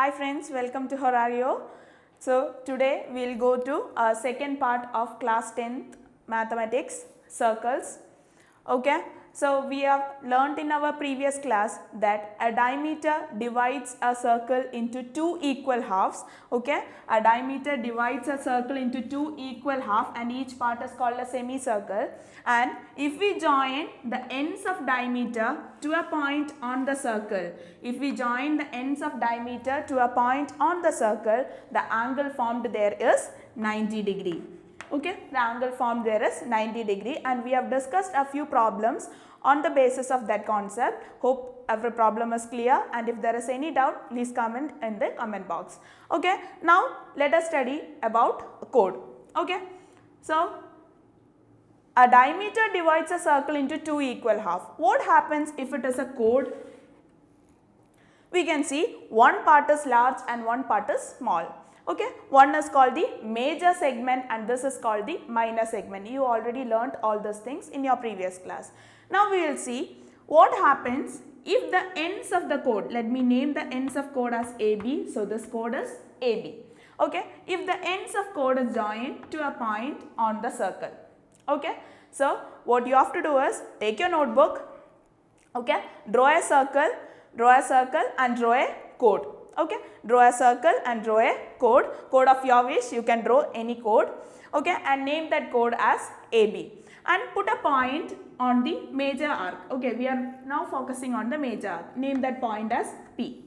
Hi friends, welcome to Horario. So today we will go to our second part of class 10th mathematics, circles. Okay, so we have learnt in our previous class that a diameter divides a circle into two equal halves. Okay, a diameter divides a circle into two equal halves and each part is called a semicircle. And if we join the ends of diameter to a point on the circle, if we join the ends of diameter to a point on the circle, the angle formed there is 90 degree. Okay, the angle formed there is 90 degree, and we have discussed a few problems on the basis of that concept. Hope every problem is clear, and if there is any doubt, please comment in the comment box. Okay, now let us study about chord. Okay, so a diameter divides a circle into two equal halves. What happens if it is a chord? We can see one part is large and one part is small. Okay, one is called the major segment and this is called the minor segment. You already learnt all those things in your previous class. Now we will see what happens if the ends of the chord, let me name the ends of chord as AB. So this chord is AB. Okay, if the ends of chord is joined to a point on the circle. Okay, so what you have to do is take your notebook, okay, draw a circle and draw a chord. Okay, draw a circle and draw a chord of your wish. You can draw any chord, okay, and name that chord as AB and put a point on the major arc. Okay, we are now focusing on the major arc. Name that point as P.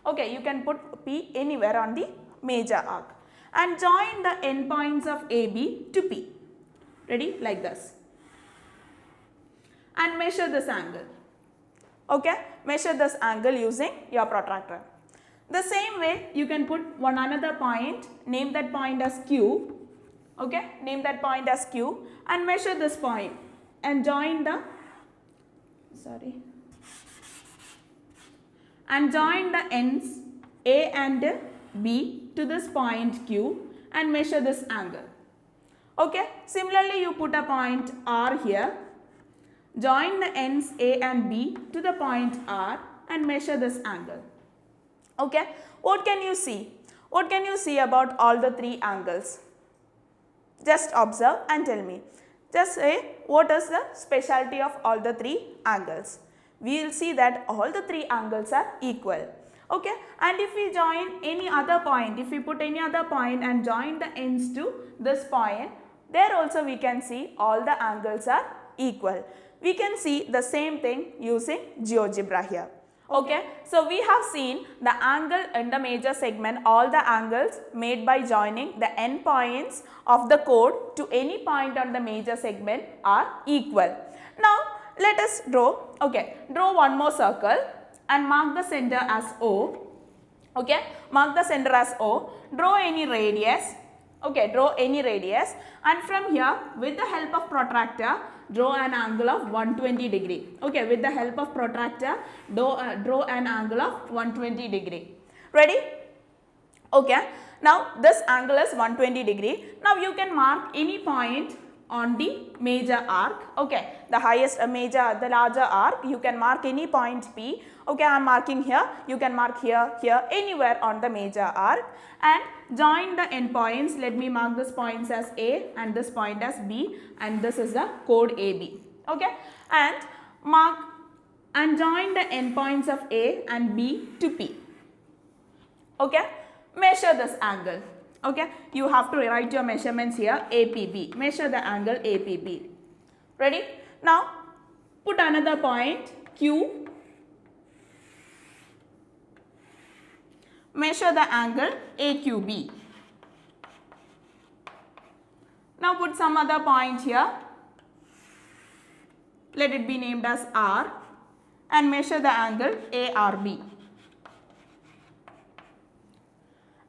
Okay, you can put P anywhere on the major arc and join the endpoints of AB to P. Ready? Like this. And measure this angle. Okay, measure this angle using your protractor. The same way you can put one another point, name that point as Q, okay, name that point as Q and measure this point and join the, ends A and B to this point Q and measure this angle. Okay, similarly you put a point R here, join the ends A and B to the point R and measure this angle. Okay, what can you see? What can you see about all the three angles? Just observe and tell me. Just say what is the specialty of all the three angles. We will see that all the three angles are equal. Okay, and if we join any other point, if we put any other point and join the ends to this point, there also we can see all the angles are equal. We can see the same thing using GeoGebra here. Okay, so we have seen the angle in the major segment, all the angles made by joining the end points of the chord to any point on the major segment are equal. Now let us draw, okay, draw one more circle and mark the center as O. Okay, mark the center as O, draw any radius, okay, draw any radius and from here with the help of protractor, draw an angle of 120 degree. Okay, with the help of protractor, draw an angle of 120 degree. Ready? Okay, now this angle is 120 degree. Now you can mark any point on the major arc. Okay, the larger arc, you can mark any point P. Okay, I am marking here, you can mark here, anywhere on the major arc and join the endpoints. Let me mark this points as A and this point as B and this is the chord AB. Okay, and mark and join the endpoints of A and B to P. Okay, measure this angle. Okay, you have to write your measurements here APB. Measure the angle APB. Ready? Now put another point Q. Measure the angle AQB. Now put some other point here. Let it be named as R and measure the angle ARB.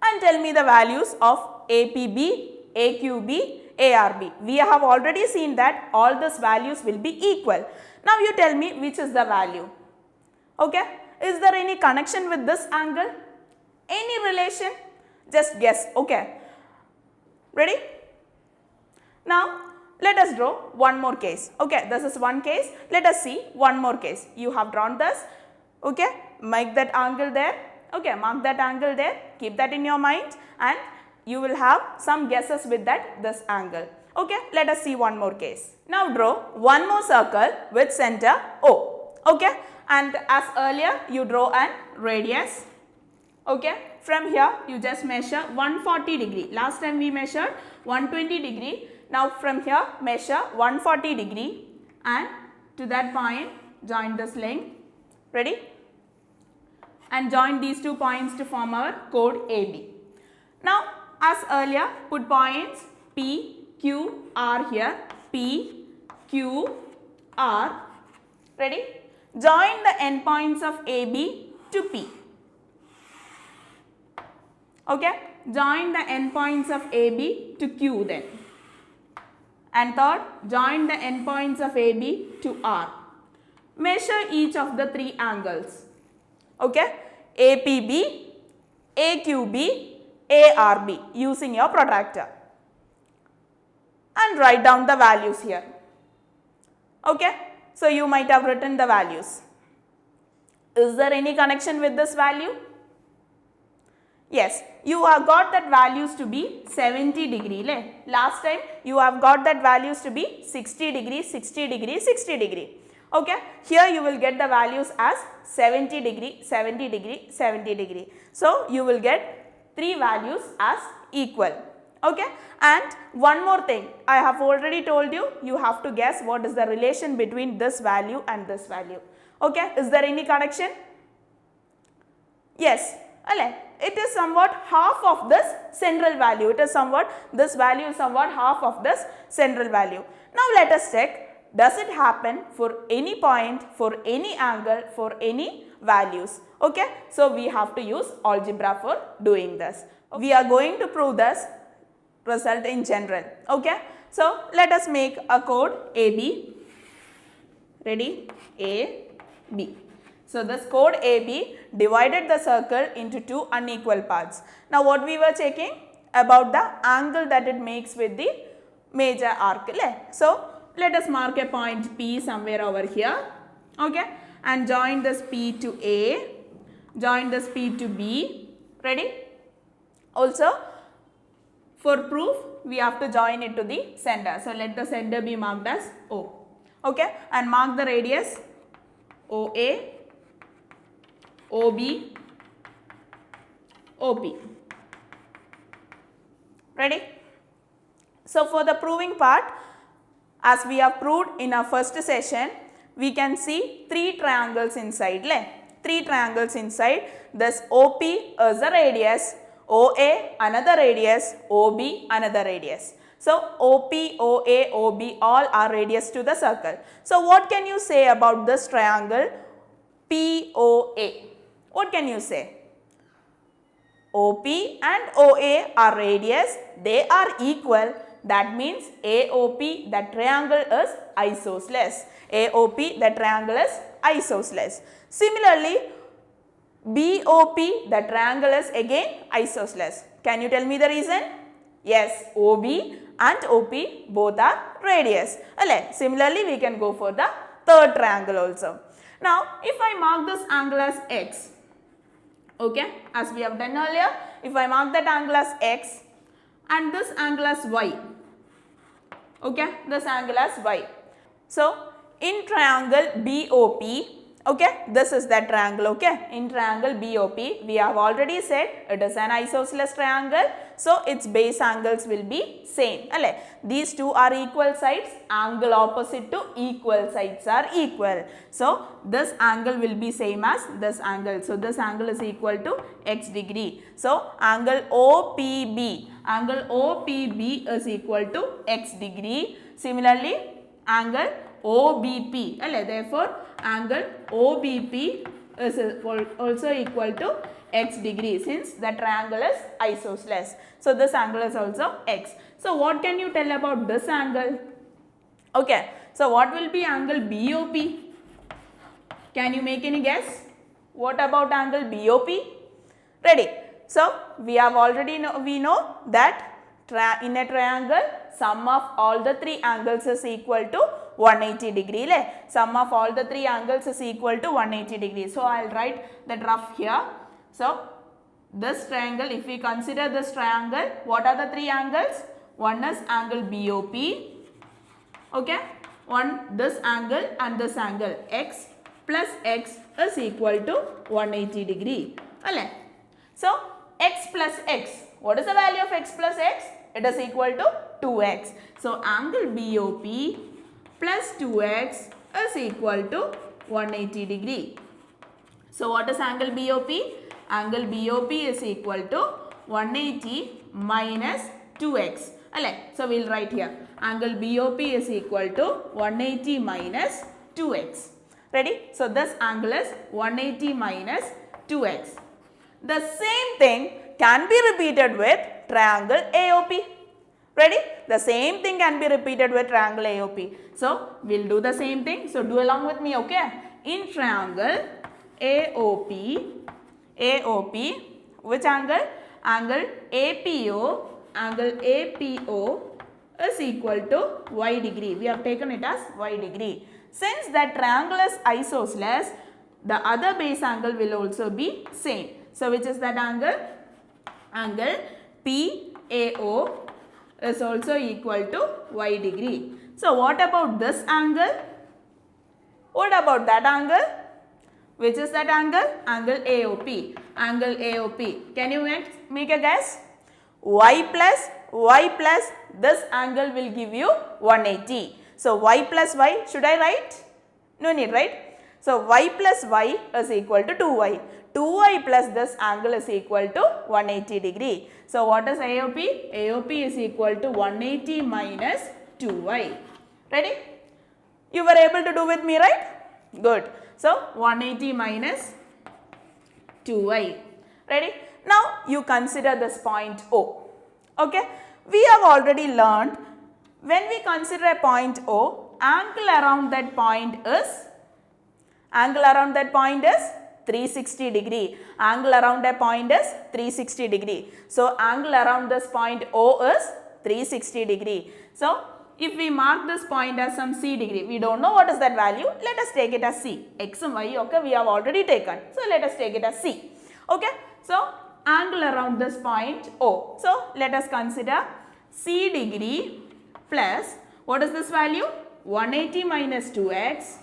And tell me the values of APB, AQB, ARB. We have already seen that all these values will be equal. Now you tell me which is the value. Okay, is there any connection with this angle? Any relation? Just guess. Okay, ready? Now let us draw one more case. Okay, this is one case. Let us see one more case. You have drawn this. Okay, make that angle there. Okay, mark that angle there, keep that in your mind, and you will have some guesses with this angle. Okay, let us see one more case. Now draw one more circle with center O. Okay, and as earlier you draw an radius. Okay, from here you just measure 140 degree. Last time we measured 120 degree. Now from here measure 140 degree and to that point join this length. Ready? And join these two points to form our chord AB. Now as earlier, put points P, Q, R here. P, Q, R. Ready? Join the endpoints of AB to P. Okay? Join the endpoints of AB to Q then. And third, join the endpoints of AB to R. Measure each of the three angles. Okay? APB, AQB, ARB using your protractor. And write down the values here. Okay? So you might have written the values. Is there any connection with this value? Yes, you have got that values to be 70 degree. Last time you have got that values to be 60 degree, 60 degree, 60 degree. Okay, here you will get the values as 70 degree, 70 degree, 70 degree. So you will get three values as equal. Okay, and one more thing, I have already told you, you have to guess what is the relation between this value and this value. Okay, is there any connection? Yes, it is somewhat half of this central value. It is somewhat, this value is somewhat half of this central value. Now let us check, does it happen for any point, for any angle, for any values? Okay, so we have to use algebra for doing this. We are going to prove this result in general. Okay, so let us make a chord AB. Ready? A, B. So this chord AB divided the circle into two unequal parts. Now what we were checking about the angle that it makes with the major arc. So let us mark a point P somewhere over here. Okay, and join this P to A, join this P to B. Ready? Also for proof we have to join it to the center. So let the center be marked as O. Okay, and mark the radius OA, OB, OP. Ready? So for the proving part, as we have proved in our first session, we can see three triangles inside. Three triangles inside. This OP is the radius, OA another radius, OB another radius. So OP, OA, OB all are radius to the circle. So what can you say about this triangle POA? What can you say? OP and OA are radius, they are equal. That means AOP, the triangle is isosceles. AOP, the triangle is isosceles. Similarly, BOP, the triangle is again isosceles. Can you tell me the reason? Yes, OB and OP both are radius. Similarly, we can go for the third triangle also. Now, if I mark this angle as X, okay, as we have done earlier, if I mark that angle as X and this angle as Y, okay, this angle as Y. So, in triangle BOP, okay, this is that triangle, okay, in triangle BOP, we have already said it is an isosceles triangle, so its base angles will be same. These two are equal sides, angle opposite to equal sides are equal. So, this angle will be same as this angle. So, this angle is equal to x degree. So, angle OPB is equal to x degree. Similarly, angle OBP, therefore, angle OBP is also equal to x degree since the triangle is isosceles. So, this angle is also x. So, what can you tell about this angle? Okay. So, what will be angle BOP? Can you make any guess? What about angle BOP? Ready. So, we have already know that in a triangle, sum of all the three angles is equal to 180 degree. Sum of all the three angles is equal to 180 degree. So, I will write that rough here. So this triangle, if we consider this triangle, what are the three angles? One is angle BOP, okay, one this angle and this angle, x plus x is equal to 180 degree. So x plus x, what is the value of x plus x? It is equal to 2x. So angle BOP plus 2x is equal to 180 degree. So what is angle BOP? Angle BOP is equal to 180 minus 2x. So we will write here, angle BOP is equal to 180 minus 2x. Ready? So this angle is 180 minus 2x. The same thing can be repeated with triangle AOP. Ready? The same thing can be repeated with triangle AOP. So we will do the same thing. So do along with me, okay? In triangle AOP, which angle? Angle APO is equal to y degree. We have taken it as y degree. Since that triangle is isosceles, the other base angle will also be same. So which is that angle? Angle PAO is also equal to y degree. So what about this angle? What about that angle? Which is that angle? Angle AOP. Angle AOP. Can you make a guess? Y plus this angle will give you 180. So y plus y, should I write? No need, right? So y plus y is equal to 2y. 2y plus this angle is equal to 180 degree. So what is AOP? AOP is equal to 180 minus 2y. Ready? You were able to do with me, right? Good. So 180 minus 2y. Ready? Now you consider this point O. Okay? We have already learned when we consider a point O, angle around that point is 360 degree. Angle around a point is 360 degree. So angle around this point O is 360 degree. So if we mark this point as some C degree, we don't know what is that value. Let us take it as C. X and Y, okay, we have already taken. So let us take it as C. Okay. So angle around this point O. So let us consider C degree plus, what is this value? 180 minus 2x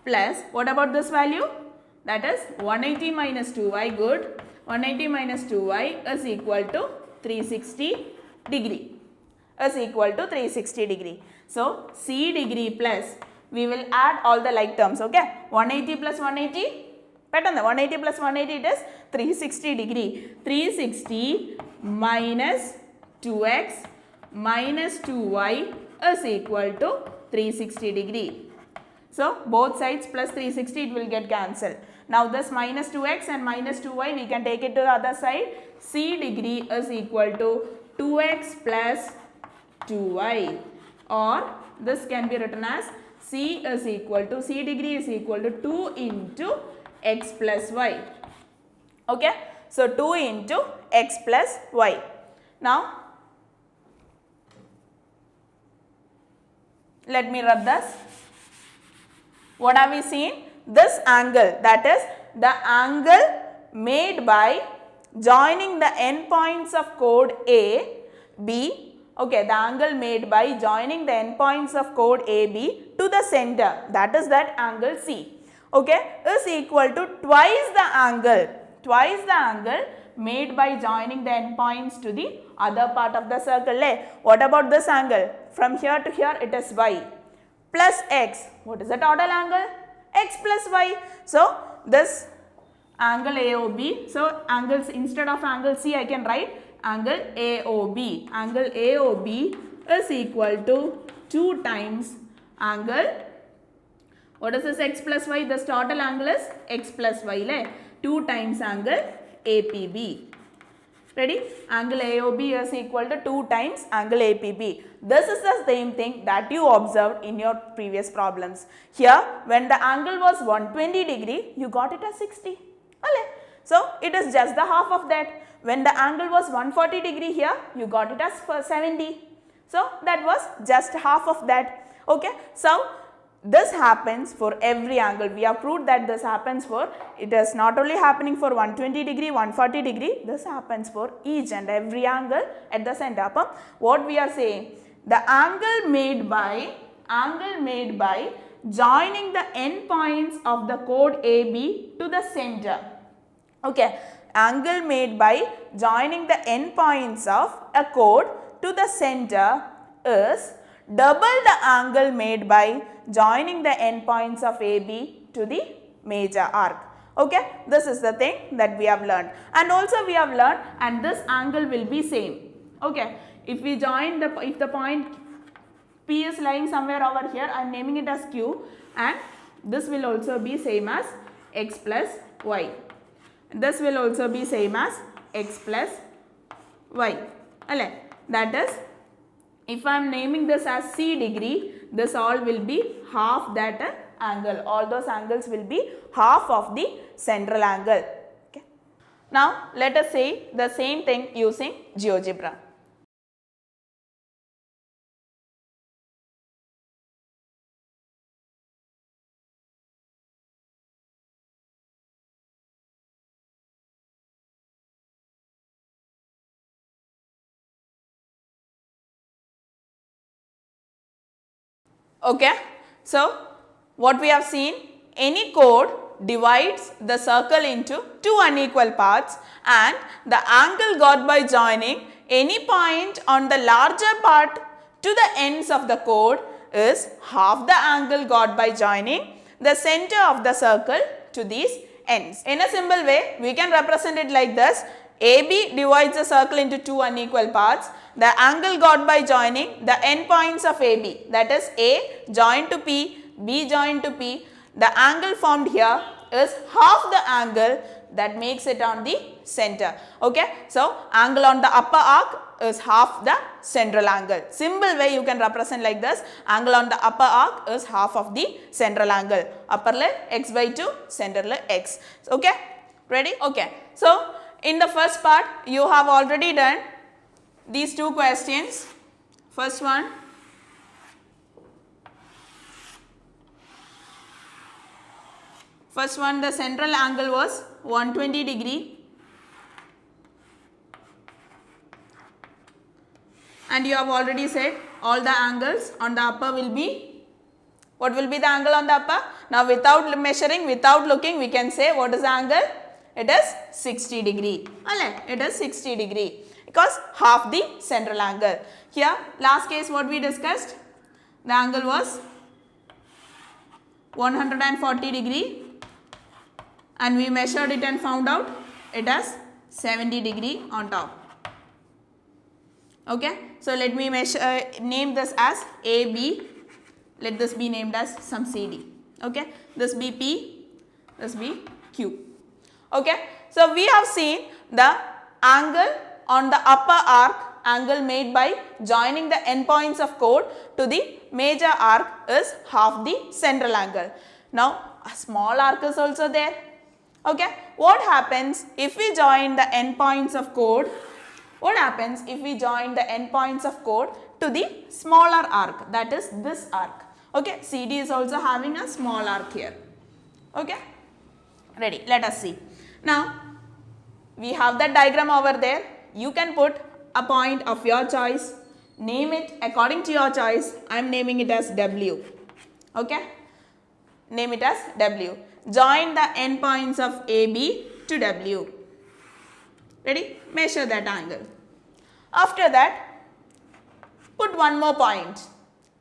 plus, what about this value? That is 180 minus 2y, good. 180 minus 2y is equal to 360 degree. Is equal to 360 degree. So C degree plus, we will add all the like terms, okay. 180 plus 180, pattern 180 plus 180 it is 360 degree. 360 minus 2x minus 2y is equal to 360 degree. So both sides plus 360 it will get cancelled. Now this minus 2x and minus 2y we can take it to the other side. C degree is equal to 2x plus 2y, or this can be written as C degree is equal to 2 into x plus y. Okay. So 2 into x plus y. Now let me rub this. What have we seen? This angle, that is the angle made by joining the endpoints of chord A, B. Okay, the angle made by joining the endpoints of chord AB to the center, that is that angle C, okay, is equal to twice the angle made by joining the endpoints to the other part of the circle. What about this angle? From here to here it is y plus x. What is the total angle? X plus y. So this angle AOB, so angles, instead of angle C I can write angle AOB. Angle AOB is equal to 2 times angle, what is this x plus y? This total angle is x plus y, 2 times angle APB. Ready? Angle AOB is equal to 2 times angle APB. This is the same thing that you observed in your previous problems. Here when the angle was 120 degree, you got it as 60. So it is just the half of that. When the angle was 140 degree here, you got it as 70. So that was just half of that. Okay. So this happens for every angle. We have proved that this happens for, it is not only happening for 120 degree, 140 degree, this happens for each and every angle at the center. What we are saying, the angle made by joining the endpoints of the chord AB to the center. Okay, angle made by joining the endpoints of a chord to the center is double the angle made by joining the endpoints of AB to the major arc. Okay, this is the thing that we have learned, and also we have learned, and this angle will be same. Okay, if we join the, if the point P is lying somewhere over here, I am naming it as Q, and this will also be same as x plus y. This will also be same as x plus y. That is, if I am naming this as C degree, this all will be half that angle. All those angles will be half of the central angle. Okay. Now, let us say the same thing using GeoGebra. Okay, so what we have seen, any chord divides the circle into two unequal parts, and the angle got by joining any point on the larger part to the ends of the chord is half the angle got by joining the center of the circle to these ends. In a simple way, we can represent it like this. AB divides the circle into two unequal parts. The angle got by joining the endpoints of AB, that is A joined to P, B joined to P. The angle formed here is half the angle that makes it on the center. Okay, so angle on the upper arc is half the central angle. Simple way you can represent like this. Angle on the upper arc is half of the central angle. Upper leg x by 2, center leg x. Okay, ready? Okay, so in the first part you have already done these two questions. First one, the central angle was 120 degree, and you have already said all the angles on the upper will be, what will be the angle on the upper? Now without measuring, without looking, we can say what is the angle? It is 60 degree. It is 60 degree because half the central angle. Here last case what we discussed, the angle was 140 degree, and we measured it and found out it has 70 degree on top. Okay, so let me measure, name this as AB. Let this be named as some CD. Okay, this be P, this be Q. Okay, so we have seen the angle on the upper arc, angle made by joining the endpoints of chord to the major arc is half the central angle. Now a small arc is also there. Okay, what happens if we join the endpoints of chord? What happens if we join the endpoints of chord to the smaller arc, that is this arc? Okay, CD is also having a small arc here. Okay, ready? Let us see. Now we have that diagram over there. You can put a point of your choice, name it according to your choice. I am naming it as W. Okay, name it as W. Join the endpoints of AB to W. Ready? Measure that angle. After that, put one more point.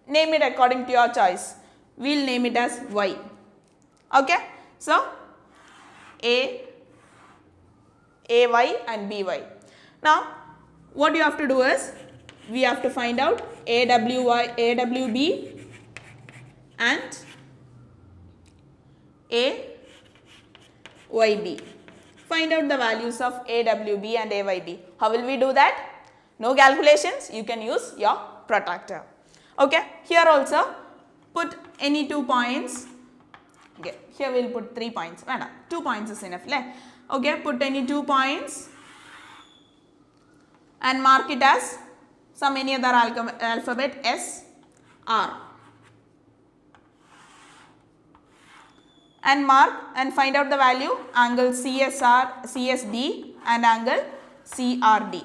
Name it according to your choice. We will name it as Y. Okay? So, AY and BY. Now, what you have to do is, we have to find out AWY, AWB and AYB. Find out the values of AWB and AYB. How will we do that? No calculations, you can use your protractor. Okay, here also put any 2 points. Okay, here we will put 3 points. 2 points is enough. Okay, put any 2 points and mark it as some any other alphabet S, R. and mark and find out the value angle CSD and angle CRD.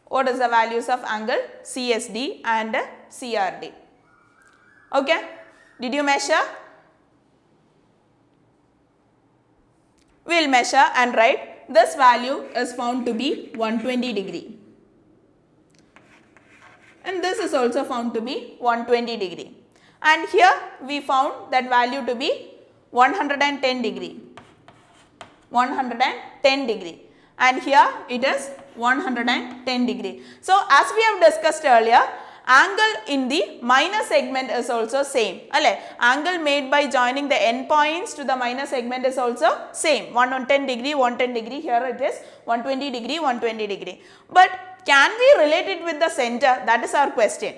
What is the values of angle CSD and CRD? Okay, did you measure? We will measure and write this value is found to be 120 degree. And this is also found to be 120 degree. And here we found that value to be 110 degree. 110 degree. And here it is 110 degree. So as we have discussed earlier, angle in the minor segment is also same. Angle made by joining the end points to the minor segment is also same. 110 degree, 110 degree. Here it is 120 degree, 120 degree. But can we relate it with the center? That is our question.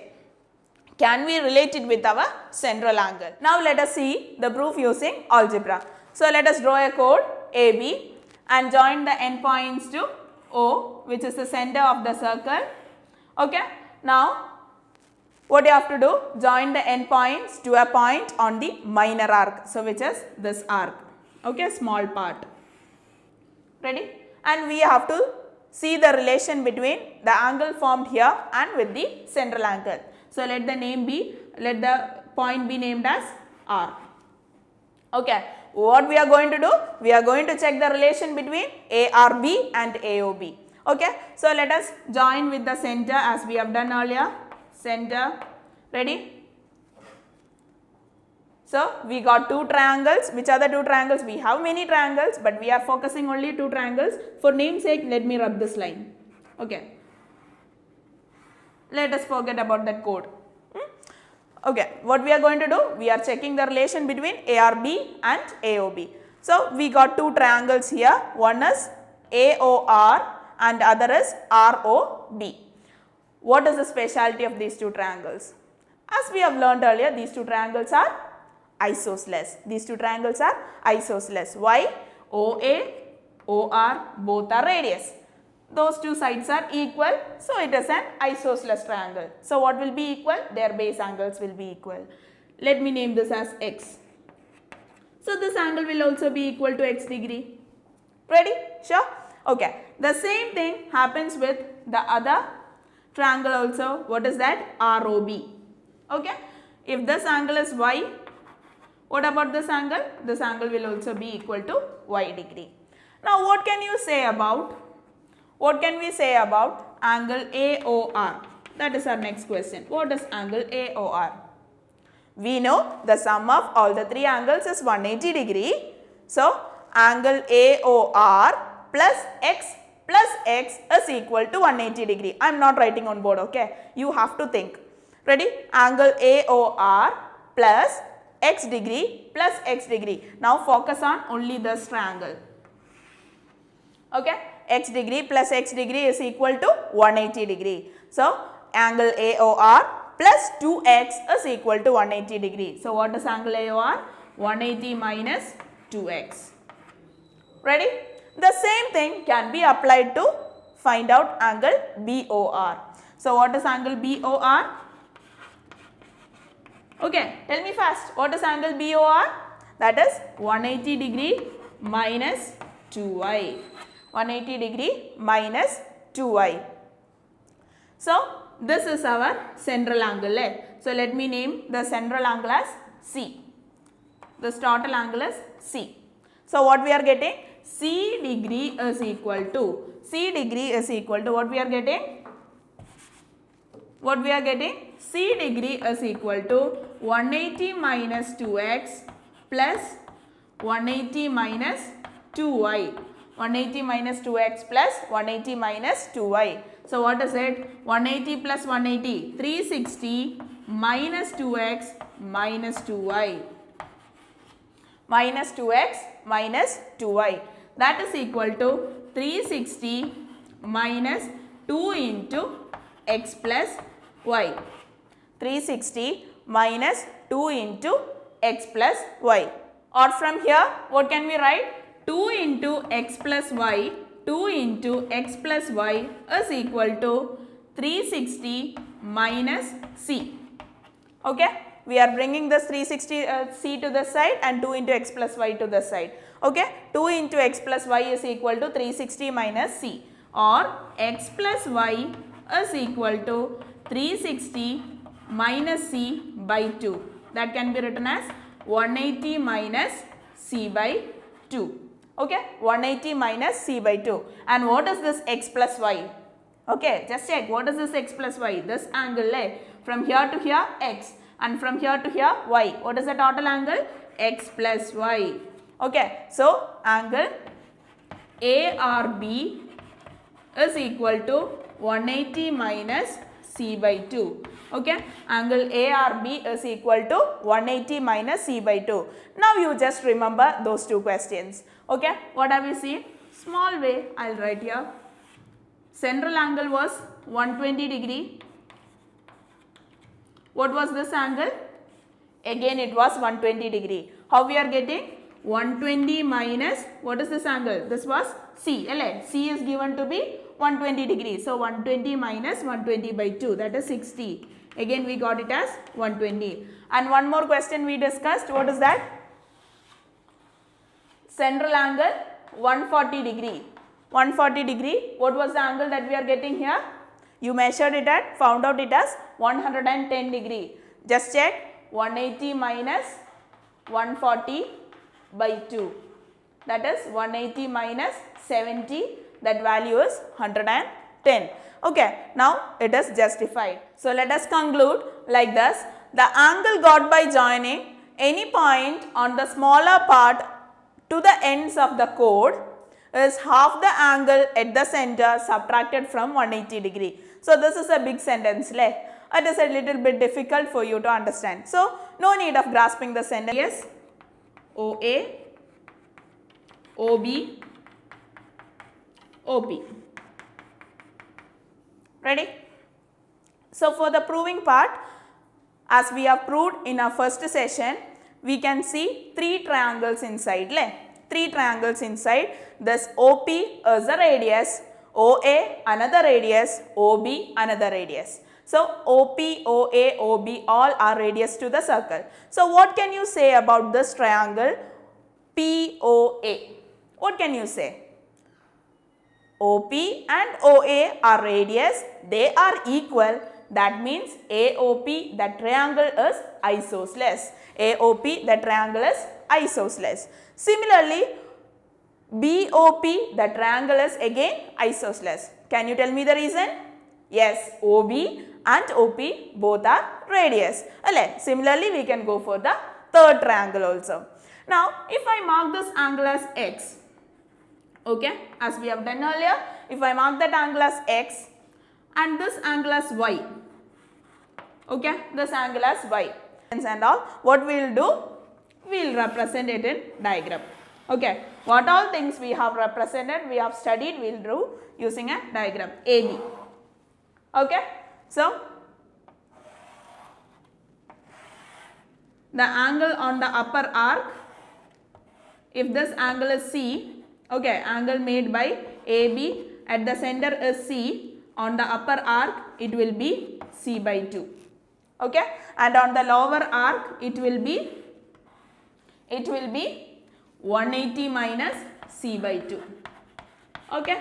Can we relate it with our central angle? Now let us see the proof using algebra. So let us draw a chord AB and join the endpoints to O, which is the center of the circle. Okay. Now what you have to do? Join the endpoints to a point on the minor arc. So which is this arc. Okay, small part. Ready? And we have to see the relation between the angle formed here and with the central angle. So let the point be named as R. Okay. What we are going to do? We are going to check the relation between ARB and AOB. Okay. So let us join with the center as we have done earlier. Center. Ready? So we got two triangles. Which are the two triangles? We have many triangles, but we are focusing only two triangles. For namesake, let me rub this line. Okay. Let us forget about that code. Okay. What we are going to do? We are checking the relation between ARB and AOB. So we got two triangles here. One is AOR and other is ROB. What is the speciality of these two triangles? As we have learned earlier, these two triangles are isosceles. These two triangles are isosceles. Why? OA, OR both are radius. Those two sides are equal, so it is an isosceles triangle. So what will be equal? Their base angles will be equal. Let me name this as x. So this angle will also be equal to x degree. Ready? Sure? Okay. The same thing happens with the other triangle also. What is that? ROB. Okay. If this angle is y, what about this angle? This angle will also be equal to y degree. Now what can you say about? What can we say about angle AOR? That is our next question. What is angle AOR? We know the sum of all the three angles is 180 degree. So angle AOR plus x is equal to 180 degree. I am not writing on board, okay. You have to think. Ready? Angle AOR plus x degree plus x degree. Now focus on only this triangle. Okay. X degree plus x degree is equal to 180 degree. So angle AOR plus 2x is equal to 180 degree. So what is angle AOR? 180 minus 2x. Ready? The same thing can be applied to find out angle BOR. So what is angle BOR? Okay, tell me fast. What is angle BOR? That is 180 degree minus 2y. 180 degree minus 2y. So this is our central angle. So let me name the central angle as C. This total angle is C. So what we are getting? C degree is equal to what we are getting? What we are getting? C degree is equal to 180 minus 2x plus 180 minus 2y. 180 minus 2x plus 180 minus 2y. So what is it? 180 plus 180, 360 minus 2x minus 2y. Minus 2x minus 2y. That is equal to 360 minus 2 into x plus y. 360 minus 2 into x plus y. Or from here, what can we write? 2 into x plus y, 2 into x plus y is equal to 360 minus c. Okay, we are bringing this 360 c to the side and 2 into x plus y to the side. Okay, 2 into x plus y is equal to 360 minus c, or x plus y is equal to 360 minus c by 2. That can be written as 180 minus c by 2. Okay, 180 minus c by 2. And what is this x plus y? Okay, just check what is this x plus y? This angle, from here to here x, and from here to here y. What is the total angle? X plus y. Okay, so angle ARB is equal to 180 minus c by 2. Okay, angle ARB is equal to 180 minus c by 2. Now you just remember those two questions. Okay, what have you seen? Small way I will write here. Central angle was 120 degree. What was this angle? Again it was 120 degree. How we are getting? 120 minus, what is this angle? This was C. C is given to be 120 degree. So 120 minus 120 by 2, that is 60. Again we got it as 120. And one more question we discussed. What is that? Central angle 140 degree. 140 degree. What was the angle that we are getting here? You measured it at, found out it as 110 degree. Just check 180 minus 140 by 2. That is 180 minus 70. That value is 110. Okay, now it is justified. So let us conclude like this. The angle got by joining any point on the smaller part to the ends of the chord is half the angle at the center subtracted from 180 degree. So this is a big sentence. It is a little bit difficult for you to understand. So no need of grasping the sentence. Yes, OA, OB, OP. Ready? So for the proving part, as we have proved in our first session, we can see 3 triangles inside. 3 triangles inside. This OP is a radius, OA another radius, OB another radius. So OP, OA, OB all are radius to the circle. So what can you say about this triangle POA? What can you say? OP and OA are radius, they are equal. That means AOP, the triangle is isosceles. AOP, the triangle is isosceles. Similarly, BOP, the triangle is again isosceles. Can you tell me the reason? Yes, OB and OP both are radius. Similarly, we can go for the third triangle also. Now, if I mark this angle as x, okay, as we have done earlier, if I mark that angle as x and this angle as y, okay, this angle as y and all, what we will do? We will represent it in diagram. Okay, what all things we have represented, we have studied, we will do using a diagram AB. Okay, so the angle on the upper arc, if this angle is C, okay, angle made by AB at the center is C, on the upper arc it will be C by 2. Okay, and on the lower arc it will be 180 minus C by 2. Okay,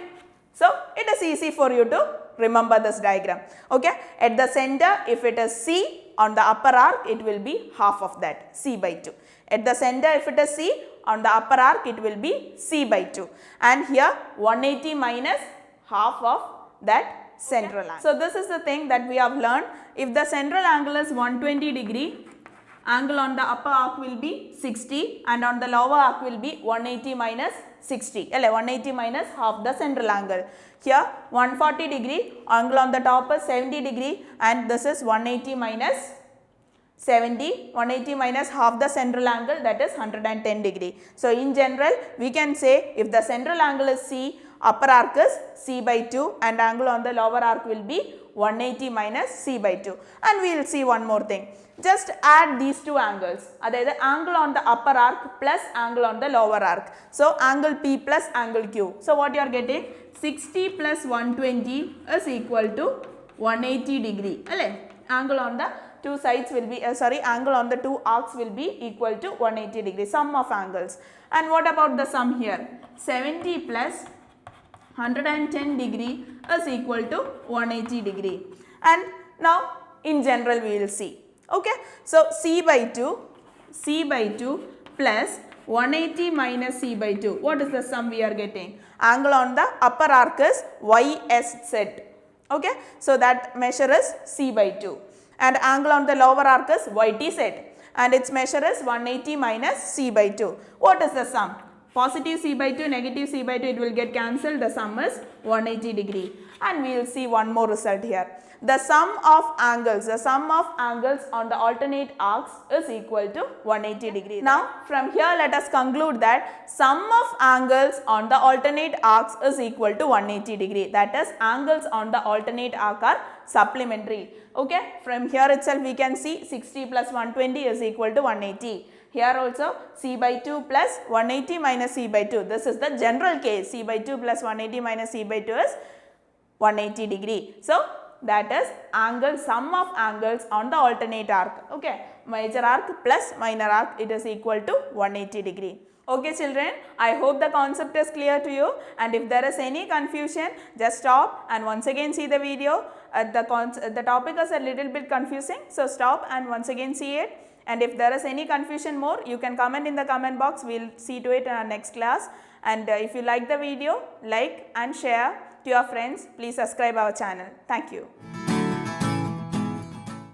so it is easy for you to remember this diagram. Okay, at the center if it is C, on the upper arc it will be half of that, C by 2. At the center if it is C, on the upper arc it will be C by 2. And here 180 minus half of that central angle. So this is the thing that we have learned. If the central angle is 120 degree, angle on the upper arc will be 60 and on the lower arc will be 180 minus 60. 180 minus half the central angle. Here 140 degree, angle on the top is 70 degree and this is 180 minus 70, 180 minus half the central angle, that is 110 degree. So in general we can say if the central angle is C, upper arc is C by 2 and angle on the lower arc will be 180 minus C by 2. And we will see one more thing. Just add these two angles, that is the angle on the upper arc plus angle on the lower arc. So angle P plus angle Q. So what you are getting? 60 plus 120 is equal to 180 degree. Angle on the two sides will be, angle on the two arcs will be equal to 180 degree, sum of angles. And what about the sum here? 70 plus 110 degree is equal to 180 degree. And now in general we will see. Okay, so C by 2 plus 180 minus C by 2. What is the sum we are getting? Angle on the upper arc is YSZ. Okay, so that measure is C by 2. And angle on the lower arc is YTZ. And its measure is 180 minus C by 2. What is the sum? Positive C by 2, negative C by 2, it will get cancelled. The sum is 180 degree. And we will see one more result here. The sum of angles on the alternate arcs is equal to 180 degree. Now from here let us conclude that sum of angles on the alternate arcs is equal to 180 degree. That is, angles on the alternate arc are supplementary. Okay, from here itself we can see 60 plus 120 is equal to 180. Here also C by 2 plus 180 minus C by 2. This is the general case. C by 2 plus 180 minus C by 2 is 180 degree. So that is angle, sum of angles on the alternate arc. Okay, major arc plus minor arc, it is equal to 180 degree. Okay children, I hope the concept is clear to you, and if there is any confusion, just stop and once again see the video. The topic is a little bit confusing, so stop and once again see it. And if there is any confusion more, you can comment in the comment box. We will see to it in our next class. And if you like the video, like and share to your friends. Please subscribe our channel. Thank you.